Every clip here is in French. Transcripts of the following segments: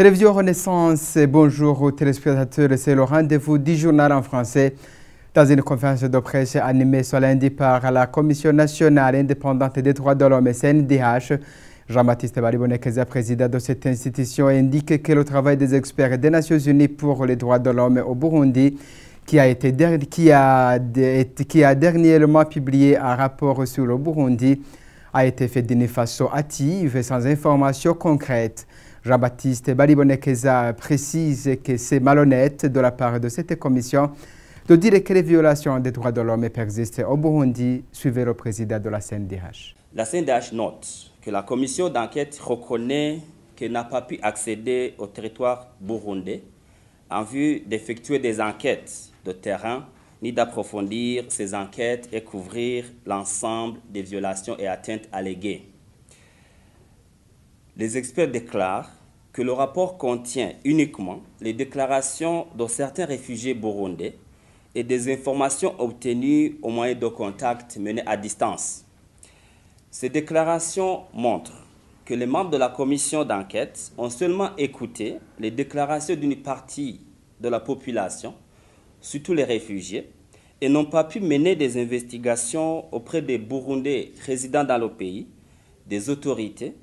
Télévision Renaissance, bonjour aux téléspectateurs, c'est le rendez-vous du journal en français. Dans une conférence de presse animée ce lundi par la Commission nationale indépendante des droits de l'homme CNDH, Jean-Baptiste Baribonekeza, président de cette institution, indique que le travail des experts des Nations Unies pour les droits de l'homme au Burundi, qui a dernièrement publié un rapport sur le Burundi, a été fait d'une façon hâtive et sans informations concrètes. Jean-Baptiste Baribonekeza précise que c'est malhonnête de la part de cette commission de dire que les violations des droits de l'homme persistent au Burundi. Suivez le président de la CNDH. La CNDH note que la commission d'enquête reconnaît qu'elle n'a pas pu accéder au territoire burundais en vue d'effectuer des enquêtes de terrain, ni d'approfondir ces enquêtes et couvrir l'ensemble des violations et atteintes alléguées. Les experts déclarent que le rapport contient uniquement les déclarations de certains réfugiés burundais et des informations obtenues au moyen de contacts menés à distance. Ces déclarations montrent que les membres de la commission d'enquête ont seulement écouté les déclarations d'une partie de la population, surtout les réfugiés, et n'ont pas pu mener des investigations auprès des Burundais résidant dans le pays, des autorités,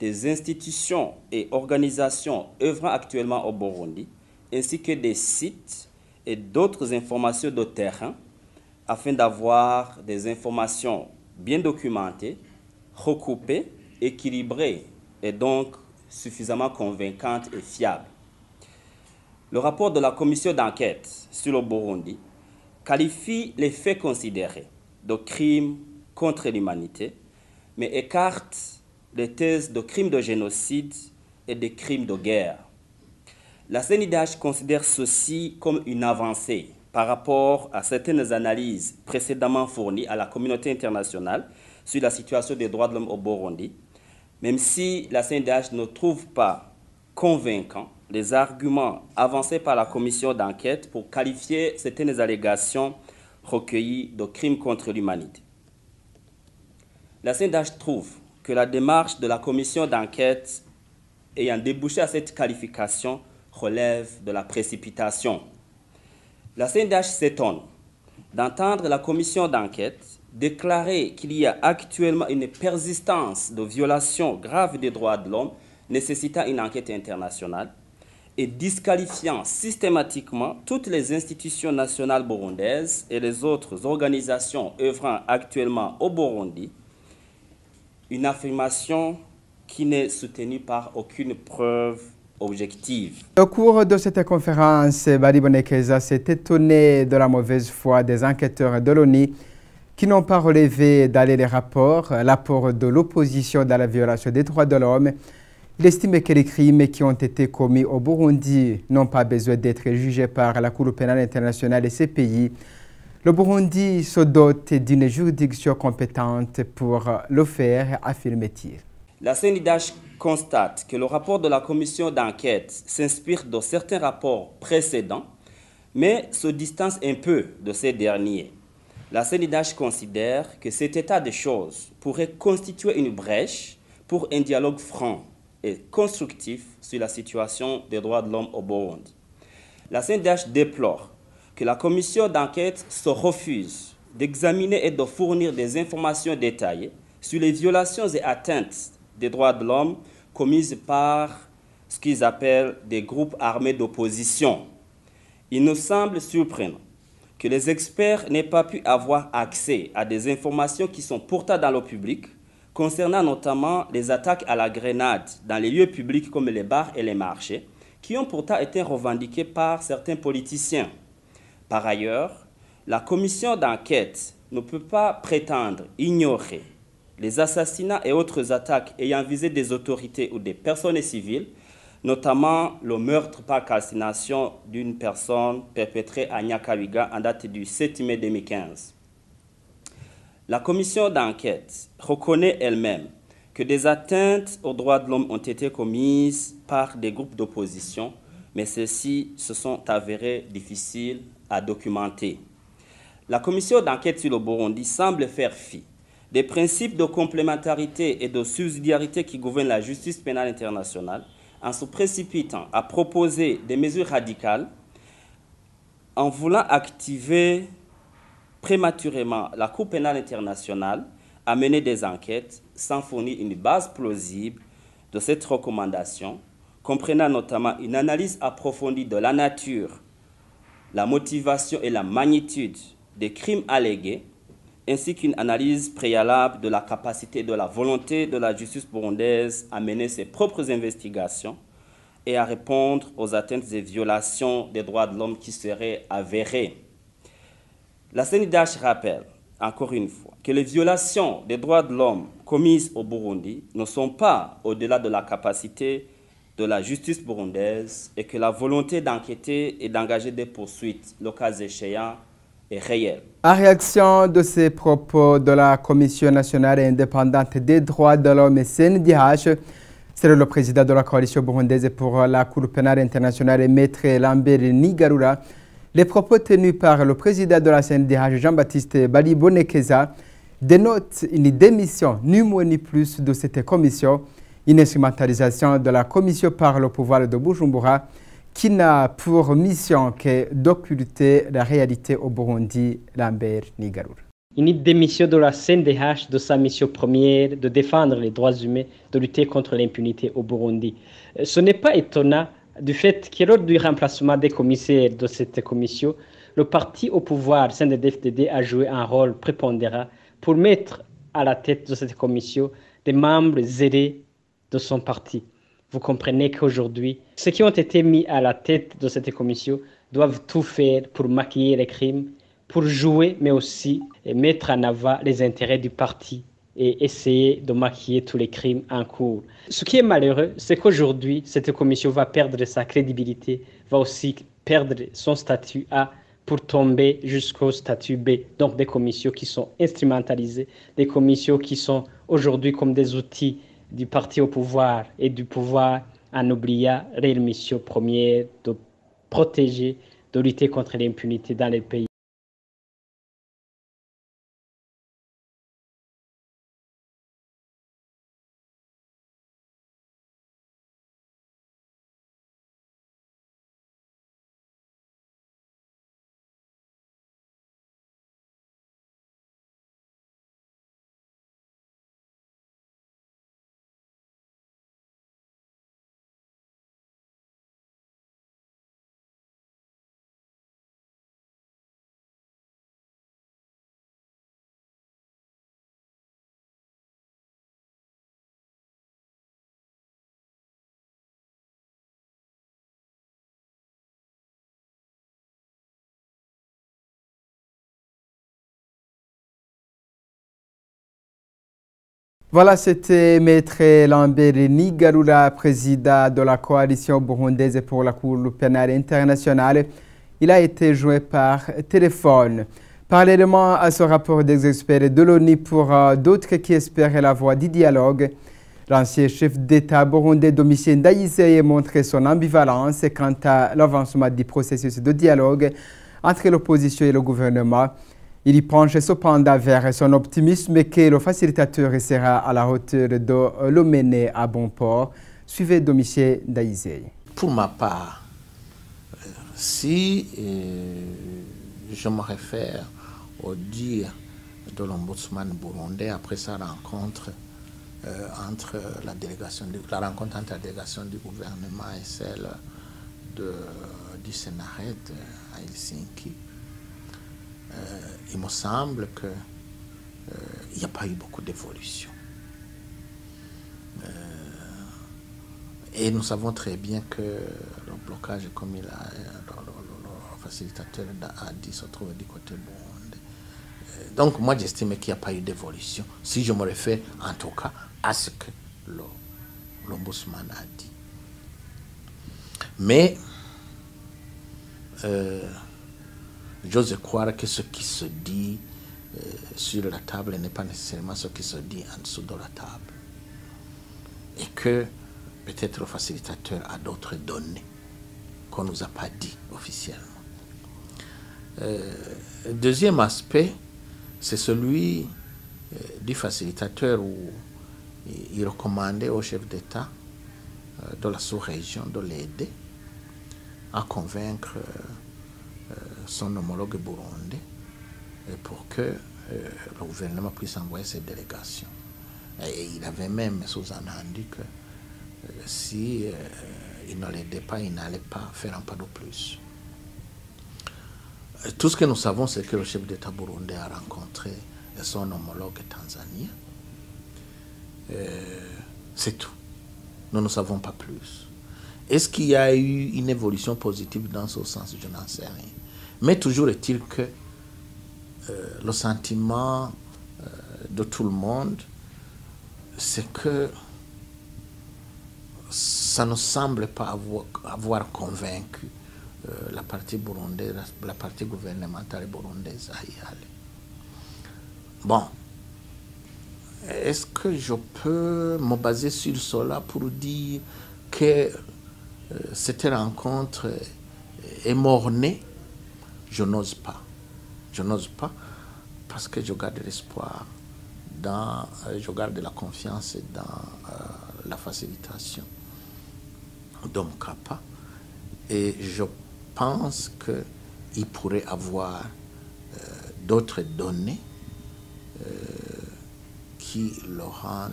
des institutions et organisations œuvrant actuellement au Burundi, ainsi que des sites et d'autres informations de terrain, afin d'avoir des informations bien documentées, recoupées, équilibrées et donc suffisamment convaincantes et fiables. Le rapport de la commission d'enquête sur le Burundi qualifie les faits considérés de crimes contre l'humanité, mais écarte les thèses de crimes de génocide et de crimes de guerre. La CNDH considère ceci comme une avancée par rapport à certaines analyses précédemment fournies à la communauté internationale sur la situation des droits de l'homme au Burundi, même si la CNDH ne trouve pas convaincants les arguments avancés par la commission d'enquête pour qualifier certaines allégations recueillies de crimes contre l'humanité. La CNDH trouve que la démarche de la commission d'enquête ayant débouché à cette qualification relève de la précipitation. La CNDH s'étonne d'entendre la commission d'enquête déclarer qu'il y a actuellement une persistance de violations graves des droits de l'homme nécessitant une enquête internationale et disqualifiant systématiquement toutes les institutions nationales burundaises et les autres organisations œuvrant actuellement au Burundi, une affirmation qui n'est soutenue par aucune preuve objective. Au cours de cette conférence, Baribonekeza s'est étonné de la mauvaise foi des enquêteurs de l'ONU qui n'ont pas relevé dans les rapports l'apport de l'opposition dans la violation des droits de l'homme. Il estime que les crimes qui ont été commis au Burundi n'ont pas besoin d'être jugés par la Cour pénale internationale et ses pays. Le Burundi se dote d'une juridiction compétente pour le faire, affirme-t-il. La CNDH constate que le rapport de la commission d'enquête s'inspire de certains rapports précédents, mais se distance un peu de ces derniers. La CNDH considère que cet état de choses pourrait constituer une brèche pour un dialogue franc et constructif sur la situation des droits de l'homme au Burundi. La CNDH déplore que la commission d'enquête se refuse d'examiner et de fournir des informations détaillées sur les violations et atteintes des droits de l'homme commises par ce qu'ils appellent des groupes armés d'opposition. Il nous semble surprenant que les experts n'aient pas pu avoir accès à des informations qui sont pourtant dans le public, concernant notamment les attaques à la grenade dans les lieux publics comme les bars et les marchés, qui ont pourtant été revendiquées par certains politiciens. Par ailleurs, la commission d'enquête ne peut pas prétendre ignorer les assassinats et autres attaques ayant visé des autorités ou des personnes civiles, notamment le meurtre par calcination d'une personne perpétrée à Nyakabiga en date du 7 mai 2015. La commission d'enquête reconnaît elle-même que des atteintes aux droits de l'homme ont été commises par des groupes d'opposition, mais ceux-ci se sont avérés difficiles à documenter. La commission d'enquête sur le Burundi semble faire fi des principes de complémentarité et de subsidiarité qui gouvernent la justice pénale internationale en se précipitant à proposer des mesures radicales, en voulant activer prématurément la Cour pénale internationale, à mener des enquêtes sans fournir une base plausible de cette recommandation, comprenant notamment une analyse approfondie de la nature, la motivation et la magnitude des crimes allégués, ainsi qu'une analyse préalable de la capacité et de la volonté de la justice burundaise à mener ses propres investigations et à répondre aux atteintes et violations des droits de l'homme qui seraient avérées. La CNDH rappelle, encore une fois, que les violations des droits de l'homme commises au Burundi ne sont pas au-delà de la capacité de la justice burundaise et que la volonté d'enquêter et d'engager des poursuites, le cas échéant, est réelle. En réaction de ces propos de la Commission nationale et indépendante des droits de l'homme et CNDH, c'est le président de la coalition burundaise pour la Cour pénale internationale, Maître Lambert Nigarura. Les propos tenus par le président de la CNDH, Jean-Baptiste Balibonekeza, dénotent une démission, ni moins ni plus, de cette commission, une instrumentalisation de la commission par le pouvoir de Bujumbura, qui n'a pour mission que d'occulter la réalité au Burundi. Lambert Nigarura. Une démission de la CNDH de sa mission première de défendre les droits humains, de lutter contre l'impunité au Burundi. Ce n'est pas étonnant du fait que lors du remplacement des commissaires de cette commission, le parti au pouvoir, CNDD-FDD, a joué un rôle prépondérant pour mettre à la tête de cette commission des membres zélés de son parti. Vous comprenez qu'aujourd'hui, ceux qui ont été mis à la tête de cette commission doivent tout faire pour maquiller les crimes, pour jouer, mais aussi mettre en avant les intérêts du parti et essayer de maquiller tous les crimes en cours. Ce qui est malheureux, c'est qu'aujourd'hui, cette commission va perdre sa crédibilité, va aussi perdre son statut A pour tomber jusqu'au statut B. Donc des commissions qui sont instrumentalisées, des commissions qui sont aujourd'hui comme des outils du parti au pouvoir et du pouvoir en oubliant leur mission première de protéger, de lutter contre l'impunité dans les pays. Voilà, c'était Maître Lambert Nigarura, président de la coalition burundaise pour la Cour pénale internationale. Il a été joint par téléphone. Parallèlement à ce rapport des experts de l'ONU pour d'autres qui espèrent la voie du dialogue, l'ancien chef d'État burundais Domitien Ndayizeye a montré son ambivalence quant à l'avancement du processus de dialogue entre l'opposition et le gouvernement. Il y penche cependant vers son optimisme que le facilitateur sera à la hauteur de le mener à bon port. Suivez Domitien Ndayizeye. Pour ma part, si je me réfère au dire de l'ombudsman burundais après sa rencontre entre la rencontre entre la délégation du gouvernement et celle du Sénarèd à Helsinki, il me semble qu'il n'y a pas eu beaucoup d'évolution. Et nous savons très bien que le blocage, comme le facilitateur a dit, se trouve du côté burundais. Donc moi j'estime qu'il n'y a pas eu d'évolution, si je me réfère en tout cas à ce que l'ombudsman a dit. Mais j'ose croire que ce qui se dit sur la table n'est pas nécessairement ce qui se dit en dessous de la table. Et que peut-être le facilitateur a d'autres données qu'on ne nous a pas dit officiellement. Deuxième aspect, c'est celui du facilitateur où il recommandait au chef d'État de la sous-région de l'aider à convaincre son homologue burundais pour que le gouvernement puisse envoyer ses délégations. Et il avait même sous-entendu que si il ne l'aidait pas, il n'allait pas faire un pas de plus. Tout ce que nous savons, c'est que le chef d'État burundais a rencontré son homologue tanzanien. C'est tout. Nous ne savons pas plus. Est-ce qu'il y a eu une évolution positive dans ce sens? Je n'en sais rien. Mais toujours est-il que le sentiment de tout le monde, c'est que ça ne semble pas avoir convaincu la partie burundaise, la partie gouvernementale burundaise à y aller. Bon, est-ce que je peux me baser sur cela pour dire que cette rencontre est mornée? Je n'ose pas. Je n'ose pas parce que je garde l'espoir, je garde la confiance dans la facilitation de Mkapa et je pense qu'il pourrait avoir d'autres données qui le rendent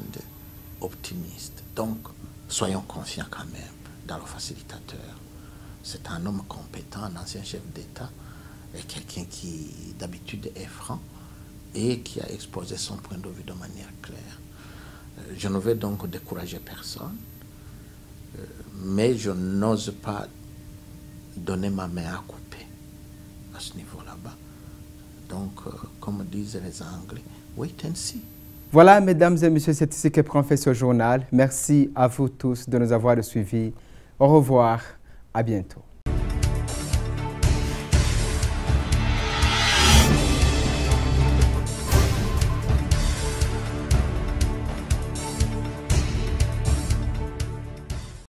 optimiste. Donc, soyons confiants quand même dans le facilitateur. C'est un homme compétent, un ancien chef d'État, et quelqu'un qui d'habitude est franc et qui a exposé son point de vue de manière claire. Je ne vais donc décourager personne, mais je n'ose pas donner ma main à couper à ce niveau-là-bas. Donc, comme disent les Anglais, wait and see. Voilà, mesdames et messieurs, c'est ici que prend fin ce journal. Merci à vous tous de nous avoir suivis. Au revoir, à bientôt.